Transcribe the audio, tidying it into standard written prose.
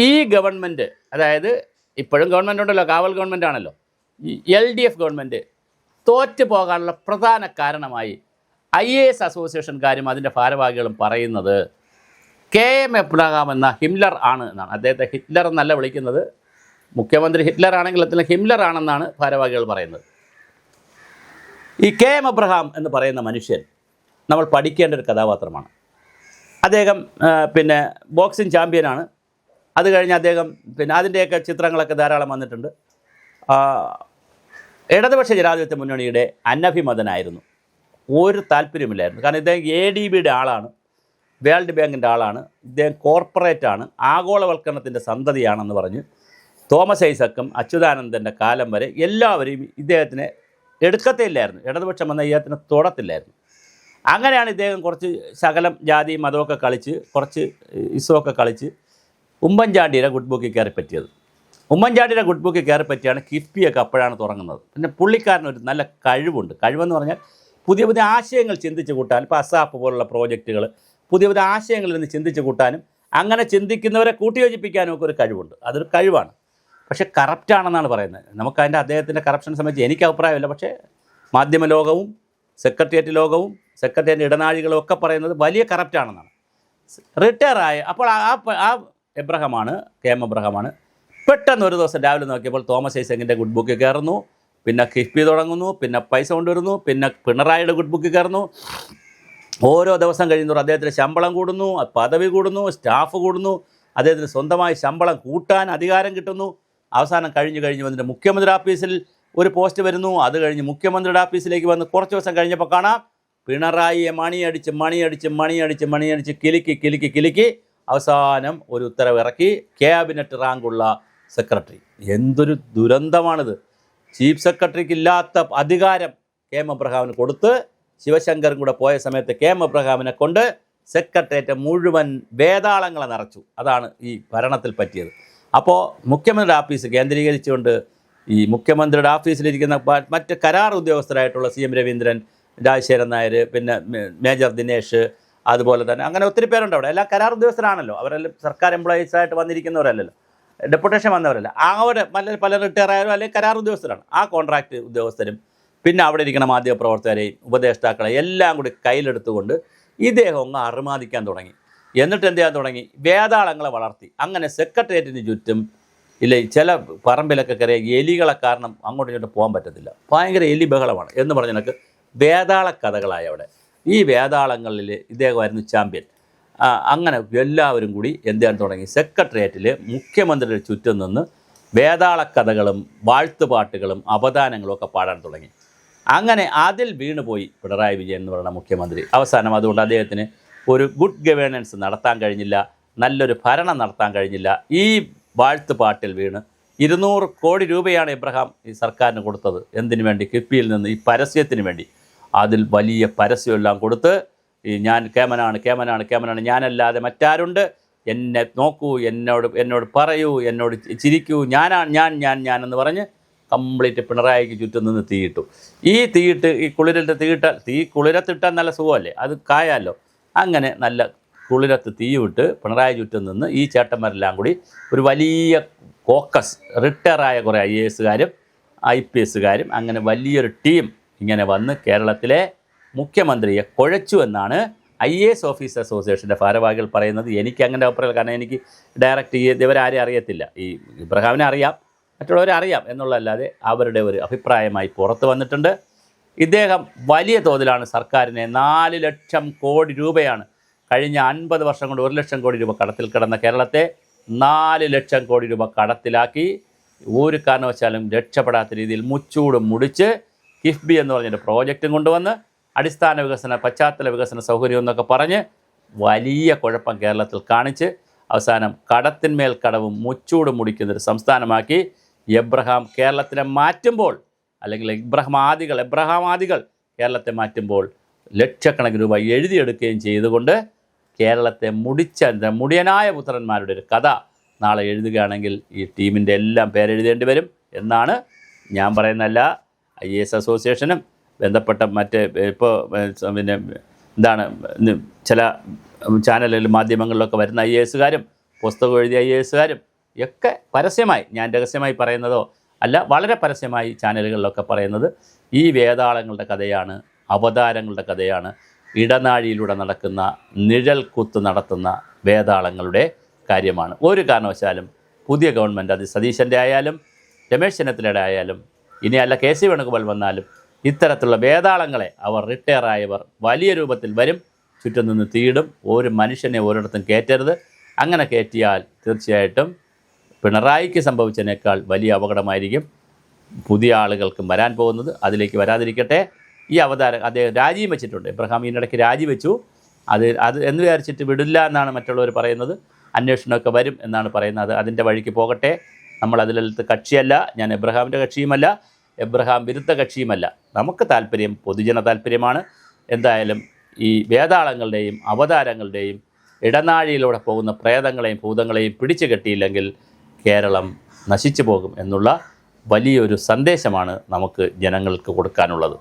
ഈ ഗവൺമെൻറ്, അതായത് ഇപ്പോഴും ഗവൺമെൻറ് ഉണ്ടല്ലോ, കാവൽ ഗവൺമെൻറ് ആണല്ലോ, ഈ LDF ഗവൺമെൻറ് തോറ്റു പോകാനുള്ള പ്രധാന കാരണമായി IAS അസോസിയേഷൻകാരും അതിൻ്റെ ഭാരവാഹികളും പറയുന്നത് KM എബ്രഹാം എന്ന ഹിംലർ ആണ് എന്നാണ്. അദ്ദേഹത്തെ ഹിറ്റ്ലർ എന്നല്ല വിളിക്കുന്നത്, മുഖ്യമന്ത്രി ഹിറ്റ്ലർ ആണെങ്കിൽ അതിൽ ഹിംലർ ആണെന്നാണ് ഭാരവാഹികൾ പറയുന്നത്. ഈ KM എബ്രഹാം എന്ന് പറയുന്ന മനുഷ്യൻ നമ്മൾ പഠിക്കേണ്ട ഒരു കഥാപാത്രമാണ്. അദ്ദേഹം ബോക്സിംഗ് ചാമ്പ്യനാണ്. അത് കഴിഞ്ഞ് അദ്ദേഹം അതിൻ്റെയൊക്കെ ചിത്രങ്ങളൊക്കെ ധാരാളം വന്നിട്ടുണ്ട്. ഇടതുപക്ഷ ജനാധിപത്യ മുന്നണിയുടെ അനഭിമതനായിരുന്നു. ഒരു താല്പര്യമില്ലായിരുന്നു. കാരണം ഇദ്ദേഹം ADBയുടെ ആളാണ്, വേൾഡ് ബാങ്കിൻ്റെ ആളാണ്, ഇദ്ദേഹം കോർപ്പറേറ്റാണ്, ആഗോളവൽക്കരണത്തിൻ്റെ സന്തതിയാണെന്ന് പറഞ്ഞ് തോമസ് ഐസക്കും അച്യുതാനന്ദൻ്റെ കാലം വരെ എല്ലാവരെയും ഇദ്ദേഹത്തിനെ എടുക്കത്തില്ലായിരുന്നു. ഇടതുപക്ഷം വന്ന ഇദ്ദേഹത്തിന് തൊടത്തില്ലായിരുന്നു. അങ്ങനെയാണ് ഇദ്ദേഹം കുറച്ച് ശകലം ജാതി മതമൊക്കെ കളിച്ച് കുറച്ച് ഇസമൊക്കെ കളിച്ച് ഉമ്മൻചാണ്ടിയുടെ ഗുഡ് ബുക്കിൽ കയറി പറ്റിയത്. ഉമ്മൻചാണ്ടിയുടെ ഗുഡ് ബുക്കിൽ കയറി പറ്റിയാണ് കിഫ്ബിയൊക്കെ അപ്പോഴാണ് തുടങ്ങുന്നത്. പിന്നെ പുള്ളിക്കാരനൊരു നല്ല കഴിവുണ്ട്. കഴിവെന്ന് പറഞ്ഞാൽ പുതിയ പുതിയ ആശയങ്ങൾ ചിന്തിച്ച് കൂട്ടാനും, ഇപ്പോൾ അസാപ്പ് പോലുള്ള പ്രോജക്റ്റുകൾ പുതിയ പുതിയ ആശയങ്ങളിൽ നിന്ന് ചിന്തിച്ച് കൂട്ടാനും അങ്ങനെ ചിന്തിക്കുന്നവരെ കൂട്ടിയോജിപ്പിക്കാനും ഒക്കെ ഒരു കഴിവുണ്ട്. അതൊരു കഴിവാണ്. പക്ഷേ കറപ്റ്റാണെന്നാണ് പറയുന്നത്. നമുക്കതിൻ്റെ അദ്ദേഹത്തിൻ്റെ കറപ്ഷൻ സംബന്ധിച്ച് എനിക്ക് അഭിപ്രായമില്ല. പക്ഷേ മാധ്യമ ലോകവും സെക്രട്ടേറിയറ്റ് ലോകവും സെക്രട്ടേറിയറ്റ് ഇടനാഴികളും ഒക്കെ പറയുന്നത് വലിയ കറപ്റ്റാണെന്നാണ്. റിട്ടയറായ അപ്പോൾ ആ എബ്രഹാമാണ്, KM എബ്രഹാമാണ്. പെട്ടെന്ന് ഒരു ദിവസം രാവിലെ നോക്കിയപ്പോൾ തോമസ് ഐസക്കിൻ്റെ ഗുഡ് ബുക്കിൽ കയറുന്നു, പിന്നെ കിഫ്ബി തുടങ്ങുന്നു, പിന്നെ പൈസ കൊണ്ടുവരുന്നു, പിന്നെ പിണറായിയുടെ ഗുഡ് ബുക്കിൽ കയറുന്നു. ഓരോ ദിവസം കഴിയുന്നതോറും അദ്ദേഹത്തിന് ശമ്പളം കൂടുന്നു, പദവി കൂടുന്നു, സ്റ്റാഫ് കൂടുന്നു, അദ്ദേഹത്തിന് സ്വന്തമായി ശമ്പളം കൂട്ടാൻ അധികാരം കിട്ടുന്നു. അവസാനം കഴിഞ്ഞ് വന്നിട്ട് മുഖ്യമന്ത്രി ഓഫീസിൽ ഒരു പോസ്റ്റ് വരുന്നു. അത് കഴിഞ്ഞ് മുഖ്യമന്ത്രിയുടെ ഓഫീസിലേക്ക് വന്ന് കുറച്ച് ദിവസം കഴിഞ്ഞപ്പോൾ കാണാം പിണറായിയെ മണിയടിച്ച് കിലുക്കി അവസാനം ഒരു ഉത്തരവിറക്കി ക്യാബിനറ്റ് റാങ്കുള്ള സെക്രട്ടറി. എന്തൊരു ദുരന്തമാണിത്! ചീഫ് സെക്രട്ടറിക്ക് ഇല്ലാത്ത അധികാരം KM എബ്രഹാമിന് കൊടുത്ത് ശിവശങ്കറും കൂടെ പോയ സമയത്ത് KM എബ്രഹാമിനെ കൊണ്ട് സെക്രട്ടേറിയറ്റ് മുഴുവൻ വേതാളങ്ങളെ നിറച്ചു. അതാണ് ഈ ഭരണത്തിൽ പറ്റിയത്. അപ്പോൾ മുഖ്യമന്ത്രിയുടെ ഓഫീസ് കേന്ദ്രീകരിച്ചുകൊണ്ട് ഈ മുഖ്യമന്ത്രിയുടെ ഓഫീസിലിരിക്കുന്ന മറ്റ് കരാർ ഉദ്യോഗസ്ഥരായിട്ടുള്ള CM രവീന്ദ്രൻ, രാജശേഖരൻ നായർ, പിന്നെ മേജർ ദിനേശ്, അതുപോലെ തന്നെ അങ്ങനെ ഒത്തിരി പേരുണ്ട് അവിടെ. എല്ലാം കരാർ ഉദ്യോഗസ്ഥരാണല്ലോ. അവരെല്ലാം സർക്കാർ എംപ്ലോയീസായിട്ട് വന്നിരിക്കുന്നവരല്ലല്ലോ, ഡെപ്യൂട്ടേഷൻ വന്നവരല്ല. അവരെ പല റിട്ടയർ ആയാലും അല്ലെങ്കിൽ കരാർ ഉദ്യോഗസ്ഥരാണ്. ആ കോൺട്രാക്ട് ഉദ്യോഗസ്ഥരും പിന്നെ അവിടെ ഇരിക്കുന്ന മാധ്യമപ്രവർത്തകരെയും ഉപദേഷ്ടാക്കളെ എല്ലാം കൂടി കയ്യിലെടുത്തുകൊണ്ട് ഇദ്ദേഹം അങ്ങ് അറുമാദിക്കാൻ തുടങ്ങി. എന്നിട്ട് എന്ത് ചെയ്യാൻ തുടങ്ങി? വേതാളങ്ങളെ വളർത്തി. അങ്ങനെ സെക്രട്ടേറിയറ്റിന് ചുറ്റും ചില പറമ്പിലൊക്കെ കയറിയ എലികളെ കാരണം അങ്ങോട്ടും ഇങ്ങോട്ട് പോകാൻ പറ്റത്തില്ല. ഭയങ്കര എലി ബഹളമാണ് എന്ന് പറഞ്ഞാൽ വേതാള കഥകളായി അവിടെ. ഈ വേതാളങ്ങളിൽ ഇദ്ദേഹമായിരുന്നു ചാമ്പ്യൻ. അങ്ങനെ എല്ലാവരും കൂടി എന്ത് ചെയ്യാൻ തുടങ്ങി? സെക്രട്ടേറിയറ്റിൽ മുഖ്യമന്ത്രിയുടെ ചുറ്റും നിന്ന് വേതാള കഥകളും വാഴ്ത്തുപാട്ടുകളും അവദാനങ്ങളും ഒക്കെ പാടാൻ തുടങ്ങി. അങ്ങനെ അതിൽ വീണുപോയി പിണറായി വിജയൻ എന്ന് പറയുന്ന മുഖ്യമന്ത്രി. അവസാനം അതുകൊണ്ട് അദ്ദേഹത്തിന് ഒരു ഗുഡ് ഗവേണൻസ് നടത്താൻ കഴിഞ്ഞില്ല, നല്ലൊരു ഭരണം നടത്താൻ കഴിഞ്ഞില്ല. ഈ വാഴ്ത്തുപാട്ടിൽ വീണ് 200 കോടി രൂപയാണ് എബ്രഹാം ഈ സർക്കാരിന് കൊടുത്തത്. എന്തിനു വേണ്ടി? കിഫ്ബിയിൽ നിന്ന് ഈ പരസ്യത്തിന് വേണ്ടി. അതിൽ വലിയ പരസ്യമെല്ലാം കൊടുത്ത് ഈ ഞാൻ കേമനാണ്, ഞാനല്ലാതെ മറ്റാരുണ്ട്, എന്നെ നോക്കൂ, എന്നോട് പറയൂ, എന്നോട് ചിരിക്കൂ, ഞാൻ എന്ന് പറഞ്ഞ് കംപ്ലീറ്റ് പിണറായിക്ക് ചുറ്റും നിന്ന് തീയിട്ടു. ഈ കുളിരത്തിട്ടാൽ നല്ല സുഖമല്ലേ, അത് കായാലോ. അങ്ങനെ നല്ല കുളിരത്ത് തീയിട്ട് പിണറായി ചുറ്റും നിന്ന് ഈ ചേട്ടന്മാരെല്ലാം കൂടി ഒരു വലിയ കോക്കസ്, റിട്ടയറായ കുറേ IASകാരും IPSകാരും അങ്ങനെ വലിയൊരു ടീം ഇങ്ങനെ വന്ന് കേരളത്തിലെ മുഖ്യമന്ത്രിയെ കുഴച്ചു എന്നാണ് IAS ഓഫീസർ അസോസിയേഷൻ്റെ ഭാരവാഹികൾ പറയുന്നത്. എനിക്ക് അങ്ങനെ അഭിപ്രായം, കാരണം എനിക്ക് ഡയറക്റ്റ് ഇവരാരെയും അറിയത്തില്ല. ഈ ഇബ്രഹാമിനെ അറിയാം, മറ്റുള്ളവരെ അറിയാം എന്നുള്ളതല്ലാതെ അവരുടെ ഒരു അഭിപ്രായമായി പുറത്ത് വന്നിട്ടുണ്ട്. ഇദ്ദേഹം വലിയ തോതിലാണ് സർക്കാരിനെ 4 ലക്ഷം കോടി രൂപയാണ് കഴിഞ്ഞ 50 വർഷം കൊണ്ട് 1 ലക്ഷം കോടി രൂപ കടത്തിൽ കിടന്ന കേരളത്തെ 4 ലക്ഷം കോടി രൂപ കടത്തിലാക്കി ഒരു കാരണവശാലും രക്ഷപ്പെടാത്ത രീതിയിൽ മുച്ചൂടും മുടിച്ച് കിഫ്ബി എന്ന് പറഞ്ഞൊരു പ്രോജക്റ്റും കൊണ്ടുവന്ന് അടിസ്ഥാന വികസന, പശ്ചാത്തല വികസന സൗകര്യം എന്നൊക്കെ പറഞ്ഞ് വലിയ കുഴപ്പം കേരളത്തിൽ കാണിച്ച് അവസാനം കടത്തിന്മേൽ കടവും മുച്ചൂടും മുടിക്കുന്നൊരു സംസ്ഥാനമാക്കി എബ്രഹാം കേരളത്തിനെ മാറ്റുമ്പോൾ, അല്ലെങ്കിൽ എബ്രഹാമാദികൾ കേരളത്തെ മാറ്റുമ്പോൾ ലക്ഷക്കണക്കിന് രൂപ എഴുതിയെടുക്കുകയും ചെയ്തുകൊണ്ട് കേരളത്തെ മുടിയനായ പുത്രന്മാരുടെ ഒരു കഥ നാളെ എഴുതുകയാണെങ്കിൽ ഈ ടീമിൻ്റെ എല്ലാം പേരെഴുതേണ്ടി വരും എന്നാണ് ഞാൻ പറയുന്നതല്ല. IAS അസോസിയേഷനും ബന്ധപ്പെട്ട മറ്റ് ഇപ്പോൾ ചില ചാനലിൽ മാധ്യമങ്ങളിലൊക്കെ വരുന്ന IASകാരും പുസ്തകം എഴുതിയ IASകാരും ഒക്കെ പരസ്യമായി, ഞാൻ രഹസ്യമായി പറയുന്നതോ അല്ല, വളരെ പരസ്യമായി ചാനലുകളിലൊക്കെ പറയുന്നത് ഈ വേതാളങ്ങളുടെ കഥയാണ്, അവതാരങ്ങളുടെ കഥയാണ്, ഇടനാഴിയിലൂടെ നടക്കുന്ന നിഴൽ കുത്ത് നടത്തുന്ന വേതാളങ്ങളുടെ കാര്യമാണ്. ഒരു കാരണവശാലും പുതിയ ഗവൺമെൻറ്, അത് സതീശൻ്റെ ആയാലും രമേശ് ചെന്നിത്തലയുടെ ആയാലും ഇനി അല്ല കെ.സി. വേണുഗോപാൽ വന്നാലും ഇത്തരത്തിലുള്ള വേതാളങ്ങളെ, അവർ റിട്ടയർ ആയവർ വലിയ രൂപത്തിൽ വരും, ചുറ്റും നിന്ന് തീടും. ഒരു മനുഷ്യനെ ഒരിടത്തും കയറ്റരുത്. അങ്ങനെ കയറ്റിയാൽ തീർച്ചയായിട്ടും പിണറായിക്ക് സംഭവിച്ചതിനേക്കാൾ വലിയ അപകടമായിരിക്കും പുതിയ ആളുകൾക്കും വരാൻ പോകുന്നത്. അതിലേക്ക് വരാതിരിക്കട്ടെ. ഈ അവതാരം അദ്ദേഹം രാജിയും വെച്ചിട്ടുണ്ട്. എബ്രഹാം ഇതിനിടയ്ക്ക് രാജിവെച്ചു. അത് എന്ന് വിചാരിച്ചിട്ട് വിടില്ല എന്നാണ് മറ്റുള്ളവർ പറയുന്നത്. അന്വേഷണമൊക്കെ വരും എന്നാണ് പറയുന്നത്. അതിൻ്റെ വഴിക്ക് പോകട്ടെ. നമ്മൾ അതിലടുത്ത് കക്ഷിയല്ല. ഞാൻ എബ്രഹാമിൻ്റെ കക്ഷിയുമല്ല, എബ്രഹാം വിരുദ്ധ കക്ഷിയുമല്ല. നമുക്ക് താല്പര്യം പൊതുജന താല്പര്യമാണ്. എന്തായാലും ഈ വേതാളങ്ങളുടെയും അവതാരങ്ങളുടെയും ഇടനാഴിയിലൂടെ പോകുന്ന പ്രേതങ്ങളെയും ഭൂതങ്ങളെയും പിടിച്ചു കെട്ടിയില്ലെങ്കിൽ കേരളം നശിച്ചു പോകും എന്നുള്ള വലിയൊരു സന്ദേശമാണ് നമുക്ക് ജനങ്ങൾക്ക് കൊടുക്കാനുള്ളത്.